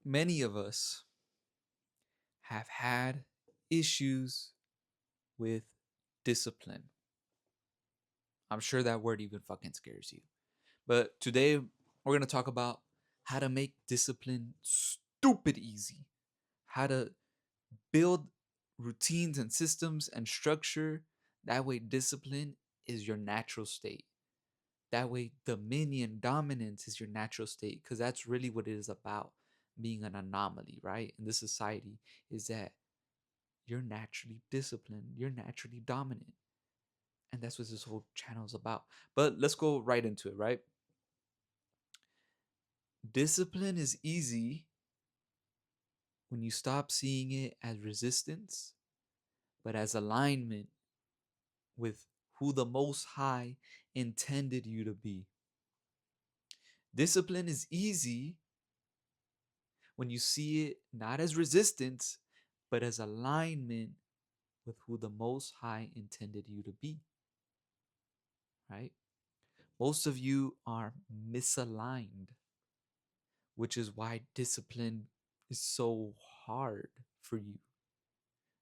Many of us have had issues with discipline. I'm sure that word even fucking scares you. But today we're going to talk about how to make discipline stupid easy, how to build routines and systems and structure. That way, discipline is your natural state. That way, dominion, dominance is your natural state, because that's really what it is about being an anomaly, right? In this society, is that you're naturally disciplined, you're naturally dominant. And that's what this whole channel is about. But let's go right into it, right? Discipline is easy when you stop seeing it as resistance, but as alignment with who the Most High intended you to be. Discipline is easy when you see it not as resistance, but as alignment with who the Most High intended you to be, right? Most of you are misaligned, which is why discipline is so hard for you,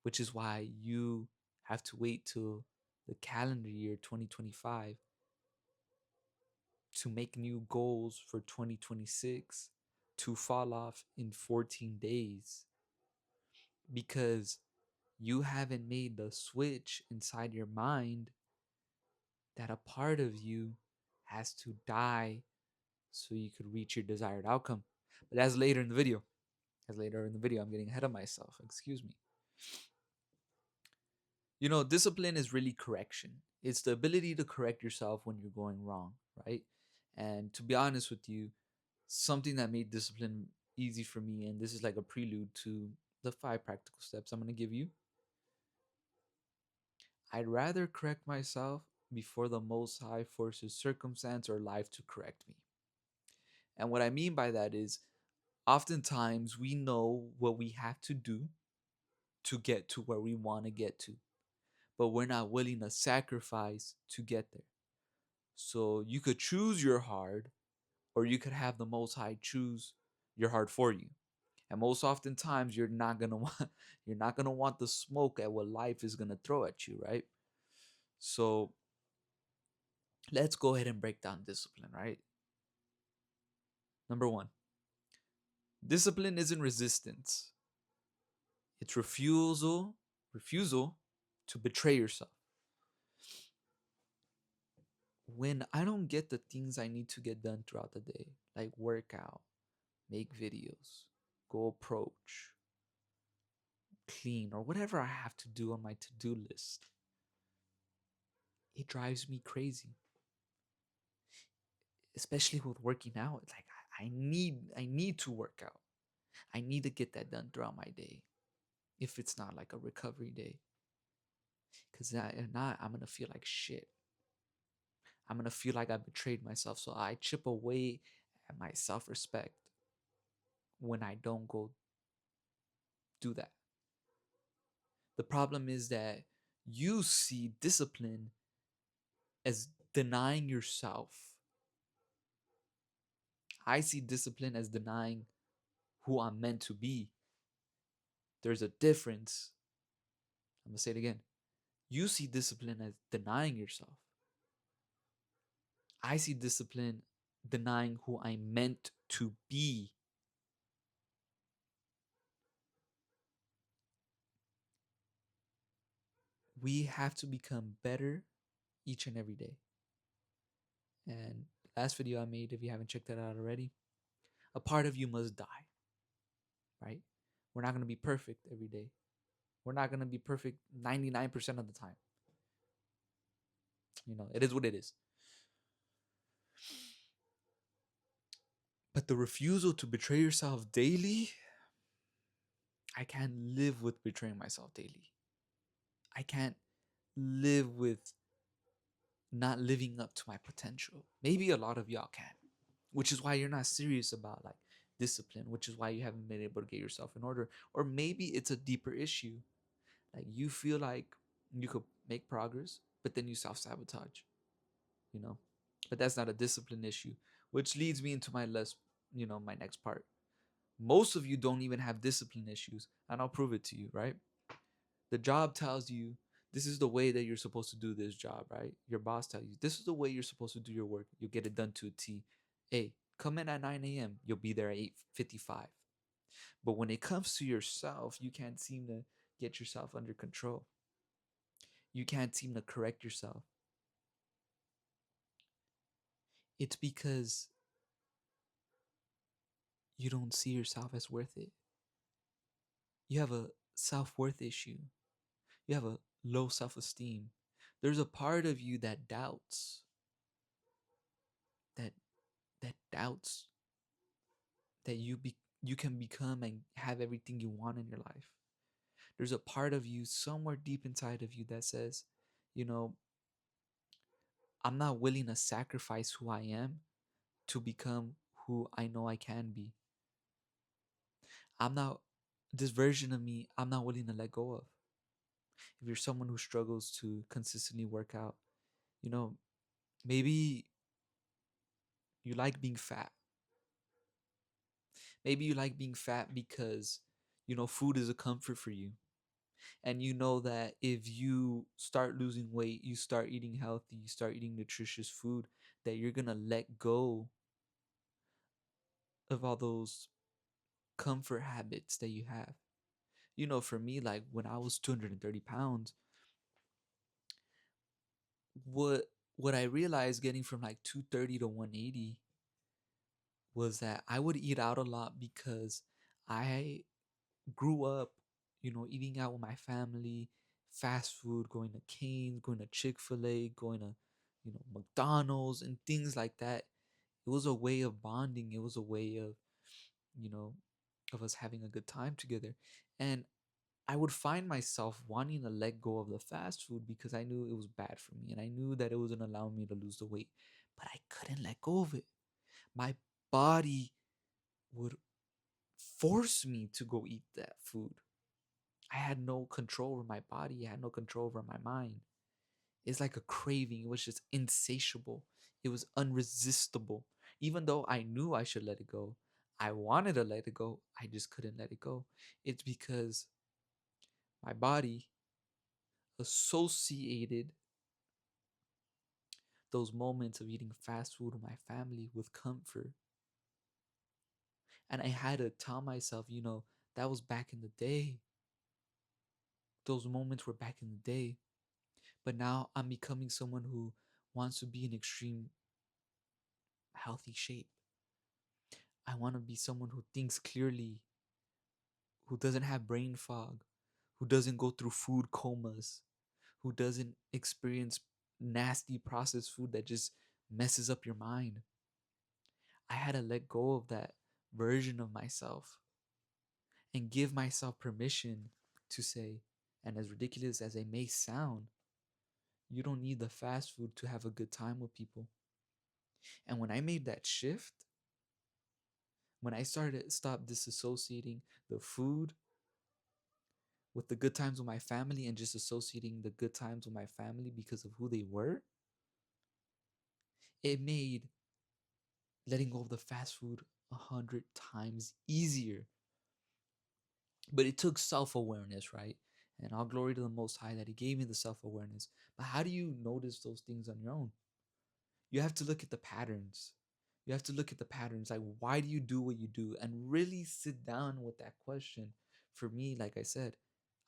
which is why you have to wait till the calendar year 2025 to make new goals for 2026 to fall off in 14 days because you haven't made the switch inside your mind that a part of you has to die so you could reach your desired outcome. But that's later in the video. That's later in the video. I'm getting ahead of myself. Excuse me. You know, discipline is really correction. It's the ability to correct yourself when you're going wrong, right? And to be honest with you, something that made discipline easy for me, and this is like a prelude to the 5 practical steps I'm going to give you. I'd rather correct myself before the Most High forces circumstance or life to correct me. And what I mean by that is, oftentimes we know what we have to do to get to where we want to get to, but we're not willing to sacrifice to get there. So you could choose your hard, or you could have the Most High choose your hard for you. And most oftentimes you're not gonna want you're not gonna want the smoke at what life is gonna throw at you, right? So let's go ahead and break down discipline, right? Number one, discipline isn't resistance. It's refusal to betray yourself. When I don't get the things I need to get done throughout the day, like work out, make videos, go approach, clean, or whatever I have to do on my to-do list, it drives me crazy. Especially with working out. It's like I need to work out. I need to get that done throughout my day. If it's not like a recovery day. Because if not, I'm gonna feel like shit. I'm gonna feel like I betrayed myself. So I chip away at my self-respect when I don't go do that. The problem is that you see discipline as denying yourself. I see discipline as denying who I'm meant to be. There's a difference. I'm gonna say it again. You see discipline as denying yourself. I see discipline denying who I'm meant to be. We have to become better each and every day. And last video I made, if you haven't checked that out already, a part of you must die, right? We're not going to be perfect every day. We're not going to be perfect 99% of the time. You know, it is what it is. But the refusal to betray yourself daily, I can't live with betraying myself daily. I can't live with not living up to my potential. Maybe a lot of y'all can, which is why you're not serious about like discipline, which is why you haven't been able to get yourself in order. Or maybe it's a deeper issue. Like you feel like you could make progress, but then you self-sabotage, you know. But that's not a discipline issue, which leads me into my my next part. Most of you don't even have discipline issues, and I'll prove it to you, right? The job tells you this is the way that you're supposed to do this job, right? Your boss tells you this is the way you're supposed to do your work. You'll get it done to a T. Hey, come in at 9 a.m. You'll be there at 8:55. But when it comes to yourself, you can't seem to get yourself under control. You can't seem to correct yourself. It's because you don't see yourself as worth it. You have a self-worth issue. You have a low self-esteem. There's a part of you that doubts, that doubts that you can become and have everything you want in your life. There's a part of you somewhere deep inside of you that says, you know, I'm not willing to sacrifice who I am to become who I know I can be. I'm not this version of me, I'm not willing to let go of. If you're someone who struggles to consistently work out, you know, maybe you like being fat. Maybe you like being fat because, food is a comfort for you. And you know that if you start losing weight, you start eating healthy, you start eating nutritious food, that you're going to let go of all those comfort habits that you have. For me, like when I was 230 pounds, what what I realized getting from like 230 to 180 was that I would eat out a lot because I grew up, eating out with my family, fast food, going to Cane's, going to Chick-fil-A, going to, McDonald's and things like that. It was a way of bonding. It was a way of, you know, of us having a good time together. And I would find myself wanting to let go of the fast food because I knew it was bad for me and I knew that it wasn't allowing me to lose the weight, but I couldn't let go of it. My body would force me to go eat that food. I had no control over my body. I had no control over my mind. It's like a craving. It was just insatiable. It was unresistible. Even though I knew I should let it go, I wanted to let it go. I just couldn't let it go. It's because my body associated those moments of eating fast food with my family with comfort. And I had to tell myself, that was back in the day. Those moments were back in the day. But now I'm becoming someone who wants to be in extreme healthy shape. I want to be someone who thinks clearly, who doesn't have brain fog, who doesn't go through food comas, who doesn't experience nasty processed food that just messes up your mind. I had to let go of that version of myself and give myself permission to say, and as ridiculous as it may sound, you don't need the fast food to have a good time with people. And when I made that shift, when I started stop disassociating the food with the good times with my family and just associating the good times with my family because of who they were, it made letting go of the fast food 100 times easier. But it took self-awareness, right? And all glory to the Most High that He gave me the self-awareness. But how do you notice those things on your own? You have to look at the patterns. You have to look at the patterns. Like, why do you do what you do? And really sit down with that question. For me, like I said,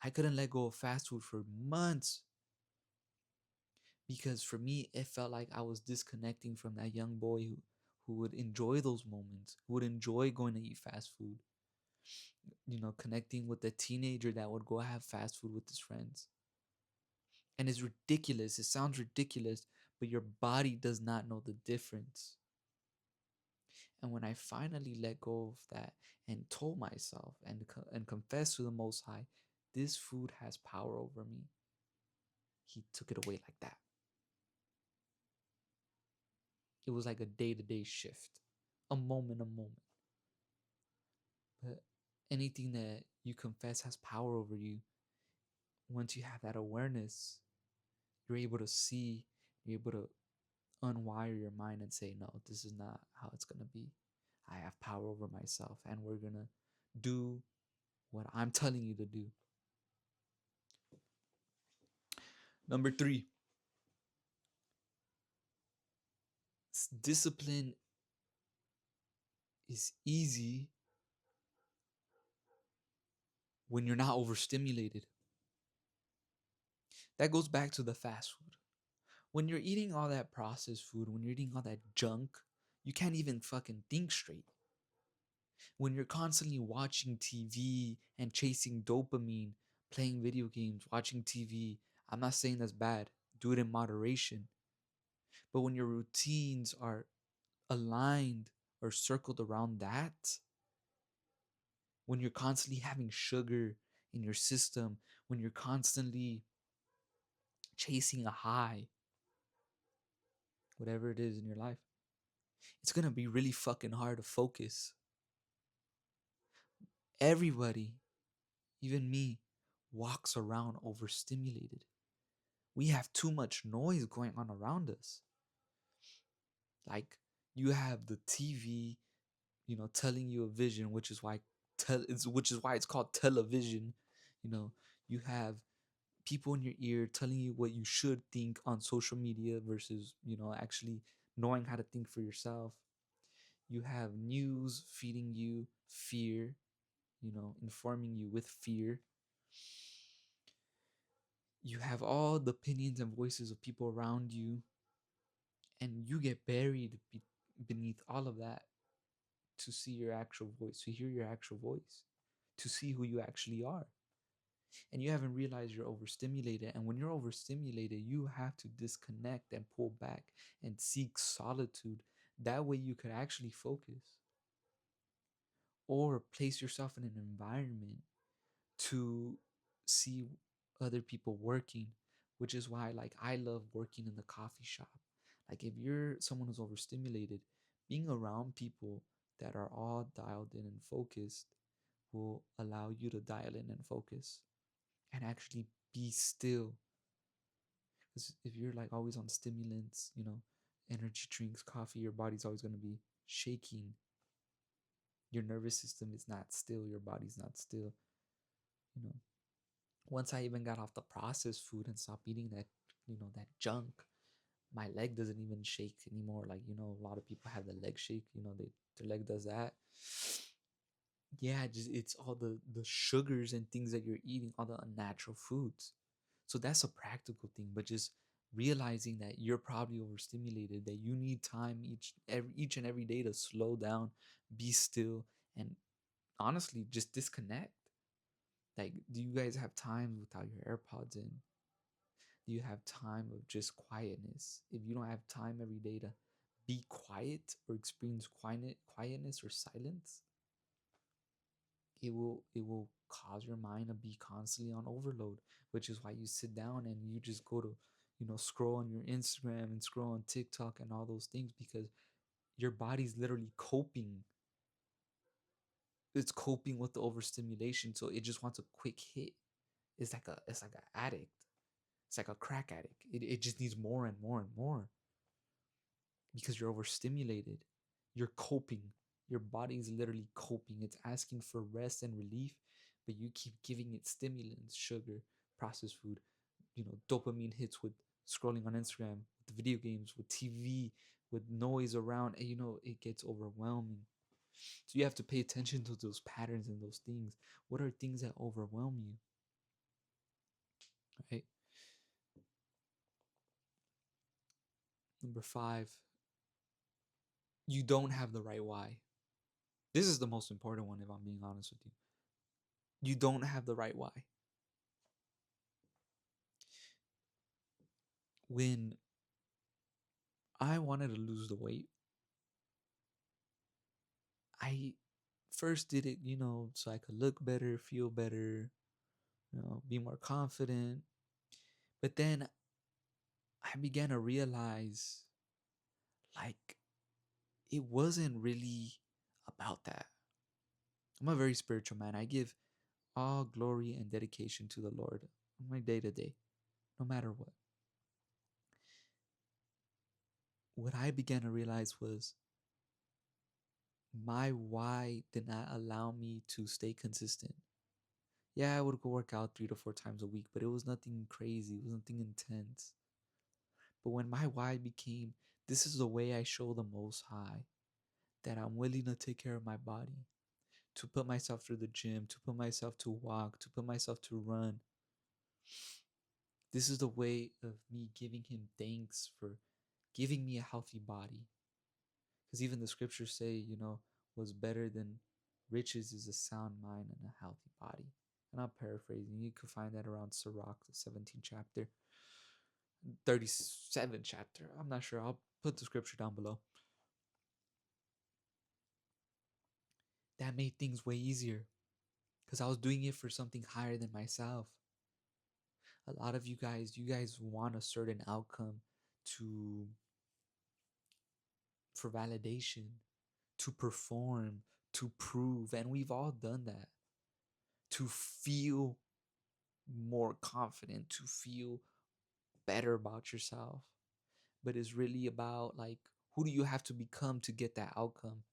I couldn't let go of fast food for months because for me, it felt like I was disconnecting from that young boy who would enjoy those moments, who would enjoy going to eat fast food, connecting with the teenager that would go have fast food with his friends. And it's ridiculous. It sounds ridiculous, but your body does not know the difference. And when I finally let go of that and told myself and confessed to the Most High, this food has power over me, He took it away like that. It was like a day-to-day shift, a moment. But anything that you confess has power over you, once you have that awareness, you're able to see, you're able to unwire your mind and say, no, this is not how it's going to be. I have power over myself, and we're gonna do what I'm telling you to do. Number three, discipline is easy when you're not overstimulated. That goes back to the fast food. When you're eating all that processed food, when you're eating all that junk, you can't even fucking think straight. When you're constantly watching TV and chasing dopamine, playing video games, watching TV, I'm not saying that's bad. Do it in moderation. But when your routines are aligned or circled around that, when you're constantly having sugar in your system, when you're constantly chasing a high, whatever it is in your life, it's going to be really fucking hard to focus. Everybody, even me, walks around overstimulated. We have too much noise going on around us. Like, you have the TV, telling you a vision, which is why it's called television. You have people in your ear telling you what you should think on social media versus actually knowing how to think for yourself. You have news feeding you fear, informing you with fear. You have all the opinions and voices of people around you, and you get buried beneath all of that to see your actual voice, to hear your actual voice, to see who you actually are. And you haven't realized you're overstimulated. And when you're overstimulated, you have to disconnect and pull back and seek solitude. That way, you could actually focus or place yourself in an environment to see other people working, which is why, like, I love working in the coffee shop. Like, if you're someone who's overstimulated, being around people that are all dialed in and focused will allow you to dial in and focus and actually be still. Because if you're like always on stimulants, energy drinks, coffee, your body's always going to be shaking. Your nervous system is not still, your body's not still. you know Once I even got off the processed food and stopped eating that junk, my leg doesn't even shake anymore. Like, a lot of people have the leg shake, their leg does that. Yeah, just it's all the sugars and things that you're eating, all the unnatural foods. So that's a practical thing, but just realizing that you're probably overstimulated, that you need time each and every day to slow down, be still, and honestly just disconnect. Like, do you guys have time without your AirPods in? Do you have time of just quietness? If you don't have time every day to be quiet or experience quietness or silence, it will cause your mind to be constantly on overload, which is why you sit down and you just go to scroll on your Instagram and scroll on TikTok and all those things, because your body's literally coping. It's coping with the overstimulation, so it just wants a quick hit. It's like an addict. It's like a crack addict. It just needs more and more and more, because you're overstimulated. You're coping. Your body's literally coping. It's asking for rest and relief, but you keep giving it stimulants, sugar, processed food, dopamine hits with scrolling on Instagram, with the video games, with TV, with noise around, and it gets overwhelming. So you have to pay attention to those patterns and those things. What are things that overwhelm you? Right? Number 5, you don't have the right why. This is the most important one, if I'm being honest with you. You don't have the right why. When I wanted to lose the weight, I first did it, so I could look better, feel better, be more confident. But then I began to realize, like, it wasn't really about that. I'm a very spiritual man. I give all glory and dedication to the Lord on my day to day, no matter what. What I began to realize was my why did not allow me to stay consistent. Yeah, I would go work out 3 to 4 times a week, but it was nothing crazy. It was nothing intense. But when my why became, this is the way I show the Most High that I'm willing to take care of my body, to put myself through the gym, to put myself to walk, to put myself to run. This is the way of me giving him thanks for giving me a healthy body. Because even the scriptures say, what's better than riches is a sound mind and a healthy body. And I'm paraphrasing. You can find that around Sirach, the 17th chapter, 37th chapter. I'm not sure. I'll put the scripture down below. That made things way easier because I was doing it for something higher than myself. A lot of you guys want a certain outcome to for validation, to perform, to prove, and we've all done that. To feel more confident, to feel better about yourself. But it's really about like who do you have to become to get that outcome?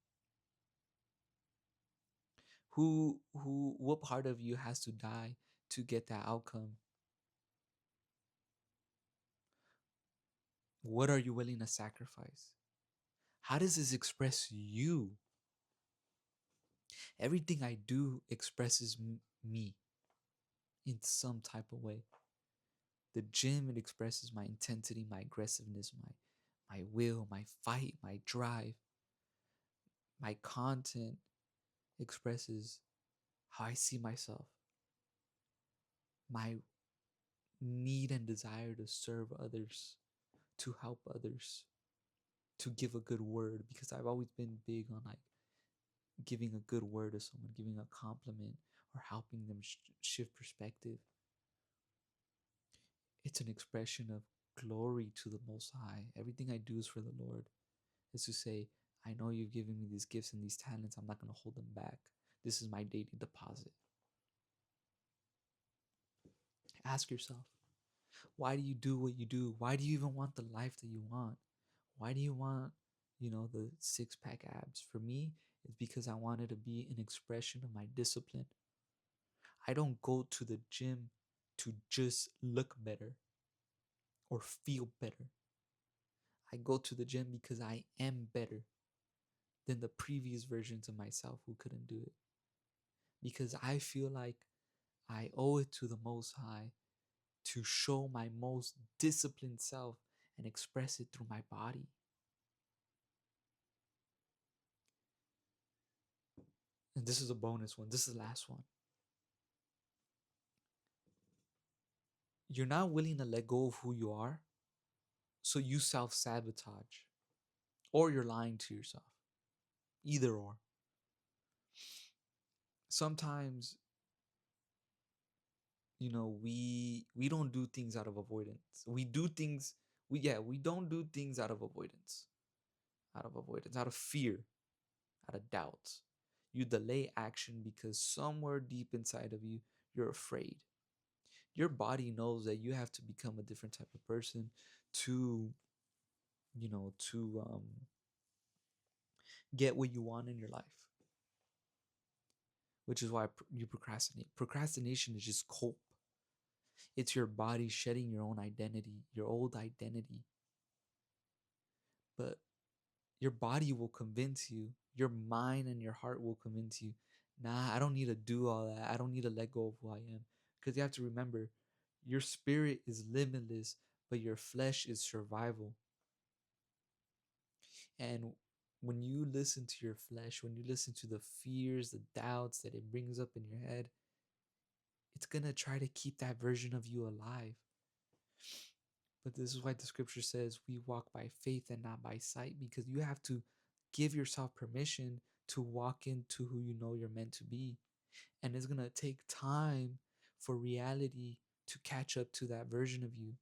What part of you has to die to get that outcome? What are you willing to sacrifice? How does this express you? Everything I do expresses me in some type of way. The gym, it expresses my intensity, my aggressiveness, my will, my fight, my drive. My content expresses how I see myself, my need and desire to serve others, to help others, to give a good word, because I've always been big on like giving a good word to someone, giving a compliment, or helping them shift perspective. It's an expression of glory to the Most High. Everything I do is for the Lord. It's to say, I know you've given me these gifts and these talents. I'm not going to hold them back. This is my daily deposit. Ask yourself, why do you do what you do? Why do you even want the life that you want? Why do you want, the six-pack abs? For me, it's because I wanted to be an expression of my discipline. I don't go to the gym to just look better or feel better. I go to the gym because I am better than the previous versions of myself who couldn't do it. Because I feel like I owe it to the Most High to show my most disciplined self and express it through my body. And this is a bonus one. This is the last one. You're not willing to let go of who you are, so you self-sabotage, or you're lying to yourself. Either or. Sometimes, we don't do things out of avoidance. We do things we don't do things out of avoidance. Out of fear, out of doubt. You delay action because somewhere deep inside of you, you're afraid. Your body knows that you have to become a different type of person to, to get what you want in your life, which is why you procrastinate. Procrastination is just cope. It's your body shedding your own identity, your old identity. But your body will convince you, your mind and your heart will convince you, nah, I don't need to do all that. I don't need to let go of who I am. Because you have to remember, your spirit is limitless, but your flesh is survival. And when you listen to your flesh, when you listen to the fears, the doubts that it brings up in your head, it's going to try to keep that version of you alive. But this is why the scripture says we walk by faith and not by sight, because you have to give yourself permission to walk into who you know you're meant to be. And it's going to take time for reality to catch up to that version of you.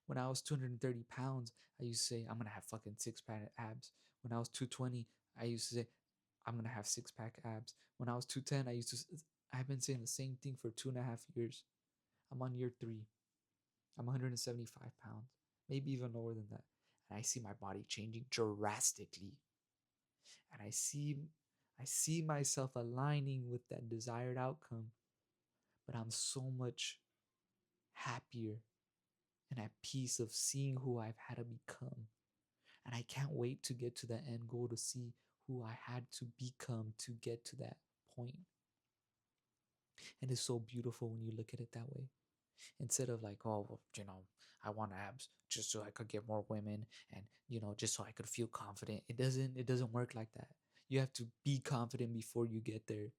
When I was 230 pounds, I used to say, I'm going to have fucking six-pack abs. When I was 220, I used to say, I'm going to have six-pack abs. When I was 210, I've been saying the same thing for 2.5 years. I'm on year 3. I'm 175 pounds, maybe even lower than that. And I see my body changing drastically. and I see myself aligning with that desired outcome, but I'm so much happier and at peace of seeing who I've had to become. And I can't wait to get to the end goal to see who I had to become to get to that point. And it's so beautiful when you look at it that way. Instead of like, oh, well, I want abs just so I could get more women and, just so I could feel confident. It doesn't work like that. You have to be confident before you get there.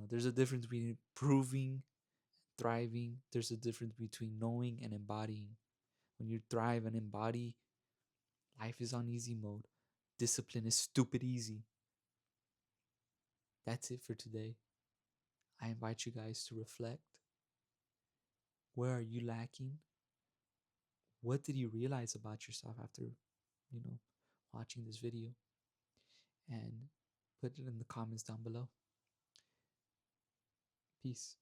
There's a difference between proving, thriving. There's a difference between knowing and embodying. When you thrive and embody, life is on easy mode. Discipline is stupid easy. That's it for today. I invite you guys to reflect. Where are you lacking? What did you realize about yourself after, watching this video? And put it in the comments down below. Peace.